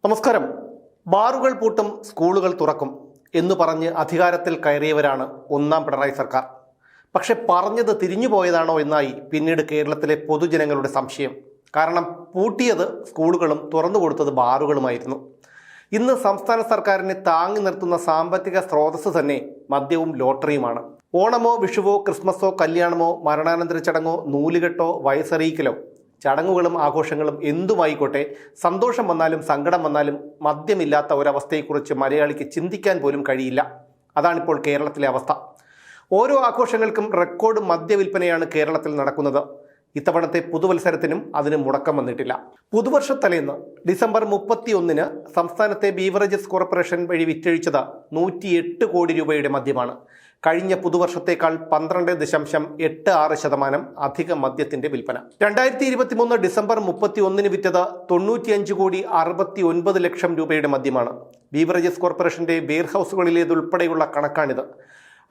നമസ്കാരം. ബാറുകൾ പൂട്ടും, സ്കൂളുകൾ തുറക്കും എന്ന് പറഞ്ഞ് അധികാരത്തിൽ കയറിയവരാണ് ഒന്നാം പിണറായി സർക്കാർ. പക്ഷെ പറഞ്ഞത് തിരിഞ്ഞുപോയതാണോ എന്നായി പിന്നീട് കേരളത്തിലെ പൊതുജനങ്ങളുടെ സംശയം. കാരണം പൂട്ടിയത് സ്കൂളുകളും തുറന്നു കൊടുത്തത് ബാറുകളുമായിരുന്നു. ഇന്ന് സംസ്ഥാന സർക്കാരിനെ താങ്ങി നിർത്തുന്ന സാമ്പത്തിക സ്രോതസ് തന്നെ മദ്യവും ലോട്ടറിയുമാണ്. ഓണമോ വിഷുവോ ക്രിസ്മസോ കല്യാണമോ മരണാനന്തര ചടങ്ങോ നൂലുകെട്ടോ വയസ്സറിയിക്കലോ ചടങ്ങുകളും ആഘോഷങ്ങളും എന്തുമായിക്കോട്ടെ, സന്തോഷം വന്നാലും സങ്കടം വന്നാലും മദ്യമില്ലാത്ത ഒരവസ്ഥയെക്കുറിച്ച് മലയാളിക്ക് ചിന്തിക്കാൻ പോലും കഴിയില്ല. അതാണിപ്പോൾ കേരളത്തിലെ അവസ്ഥ. ഓരോ ആഘോഷങ്ങൾക്കും റെക്കോർഡ് മദ്യവിൽപ്പനയാണ് കേരളത്തിൽ നടക്കുന്നത്. ഇത്തവണത്തെ പുതുവത്സരത്തിനും അതിന് മുടക്കം വന്നിട്ടില്ല. പുതുവർഷത്തലേന്ന് ഡിസംബർ 31 സംസ്ഥാനത്തെ ബീവറേജസ് കോർപ്പറേഷൻ വഴി വിറ്റഴിച്ചത് 108 കോടി രൂപയുടെ മദ്യമാണ്. കഴിഞ്ഞ പുതുവർഷത്തേക്കാൾ 12.86% അധിക മദ്യത്തിന്റെ വിൽപ്പന. 2023 ഡിസംബർ 31 വിറ്റത് 95 കോടി 69 ലക്ഷം രൂപയുടെ മദ്യമാണ്. ബീവറേജസ് കോർപ്പറേഷന്റെ വെയർഹൌസുകളിലേതുൾപ്പെടെയുള്ള കണക്കാണിത്.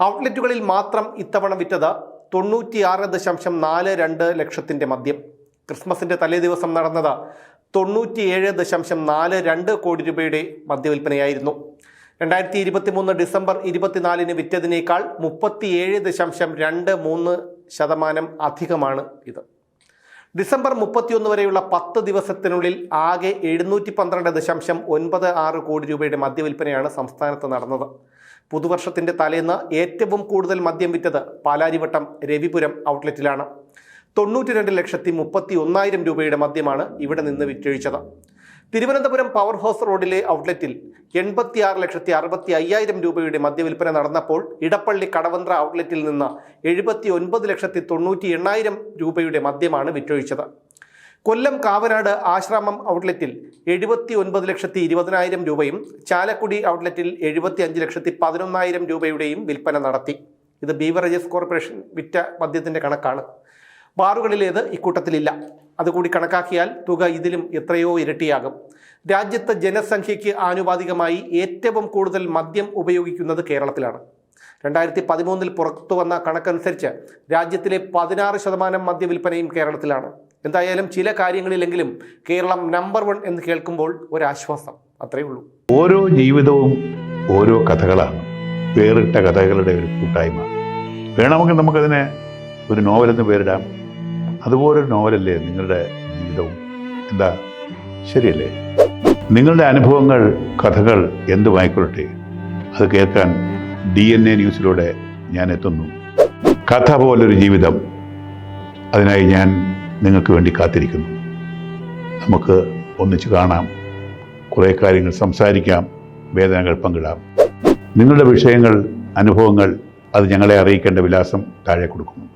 ഔട്ട്ലെറ്റുകളിൽ മാത്രം ഇത്തവണ വിറ്റത് 96.42 ലക്ഷത്തിന്റെ മദ്യം. ക്രിസ്മസിന്റെ തലേ ദിവസം നടന്നത് 97.42 കോടി രൂപയുടെ മദ്യവിൽപ്പനയായിരുന്നു. 2023 ഡിസംബർ 24 വിറ്റതിനേക്കാൾ 37.23% അധികമാണ് ഇത്. ഡിസംബർ 31 വരെയുള്ള 10 ദിവസത്തിനുള്ളിൽ ആകെ 712.96 കോടി രൂപയുടെ മദ്യവിൽപ്പനയാണ് സംസ്ഥാനത്ത് നടന്നത്. പുതുവർഷത്തിന്റെ തലേന്ന് ഏറ്റവും കൂടുതൽ മദ്യം വിറ്റത് പാലാരിവട്ടം രവിപുരം ഔട്ട്ലെറ്റിലാണ്. 92,31,000 രൂപയുടെ മദ്യമാണ് ഇവിടെ നിന്ന് വിറ്റഴിച്ചത്. തിരുവനന്തപുരം പവർ ഹൗസ് റോഡിലെ ഔട്ട്ലെറ്റിൽ 86,65,000 രൂപയുടെ മദ്യവിൽപ്പന നടന്നപ്പോൾ ഇടപ്പള്ളി കടവന്ത്ര ഔട്ട്ലെറ്റിൽ നിന്ന് 79,98,000 രൂപയുടെ മദ്യമാണ് വിറ്റഴിച്ചത്. കൊല്ലം കാവനാട് ആശ്രാമം ഔട്ട്ലെറ്റിൽ 79,20,000 രൂപയും ചാലക്കുടി ഔട്ട്ലെറ്റിൽ 75,11,000 രൂപയുടെയും വിൽപ്പന നടത്തി. ഇത് ബീവറേജസ് കോർപ്പറേഷൻ വിറ്റ മദ്യത്തിന്റെ കണക്കാണ്. ബാറുകളിലേത് ഇക്കൂട്ടത്തിലില്ല. അതുകൂടി കണക്കാക്കിയാൽ തുക ഇതിലും എത്രയോ ഇരട്ടിയാകും. രാജ്യത്തെ ജനസംഖ്യയ്ക്ക് ആനുപാതികമായി ഏറ്റവും കൂടുതൽ മദ്യം ഉപയോഗിക്കുന്നത് കേരളത്തിലാണ്. 2013 പുറത്തു വന്ന കണക്കനുസരിച്ച് രാജ്യത്തിലെ 16% മദ്യവിൽപ്പനയും കേരളത്തിലാണ്. എന്തായാലും ചില കാര്യങ്ങളിലെങ്കിലും കേരളം നമ്പർ 1 എന്ന് കേൾക്കുമ്പോൾ ഒരാശ്വാസം. അത്രയേ ഉള്ളൂ. ഓരോ ജീവിതവും ഓരോ കഥകളാണ്, വേറിട്ട കഥകളുടെ ഒരു കൂട്ടായ്മ. വേണമെങ്കിൽ നമുക്കതിനെ ഒരു നോവലെന്ന് പേരിടാം. അതുപോലൊരു നോവലല്ലേ നിങ്ങളുടെ ജീവിതവും? എന്താ, ശരിയല്ലേ? നിങ്ങളുടെ അനുഭവങ്ങൾ, കഥകൾ എന്തുമായിക്കൊള്ളട്ടെ, അത് കേൾക്കാൻ DNA ന്യൂസിലൂടെ ഞാൻ എത്തുന്നു. കഥ പോലൊരു ജീവിതം, അതിനായി ഞാൻ നിങ്ങൾക്ക് വേണ്ടി കാത്തിരിക്കുന്നു. നമുക്ക് ഒന്നിച്ച് കാണാം, കുറേ കാര്യങ്ങൾ സംസാരിക്കാം, വേദനകൾ പങ്കിടാം. നിങ്ങളുടെ വിഷയങ്ങൾ, അനുഭവങ്ങൾ അത് ഞങ്ങളെ അറിയിക്കേണ്ട വിലാസം താഴെ കൊടുക്കുന്നു.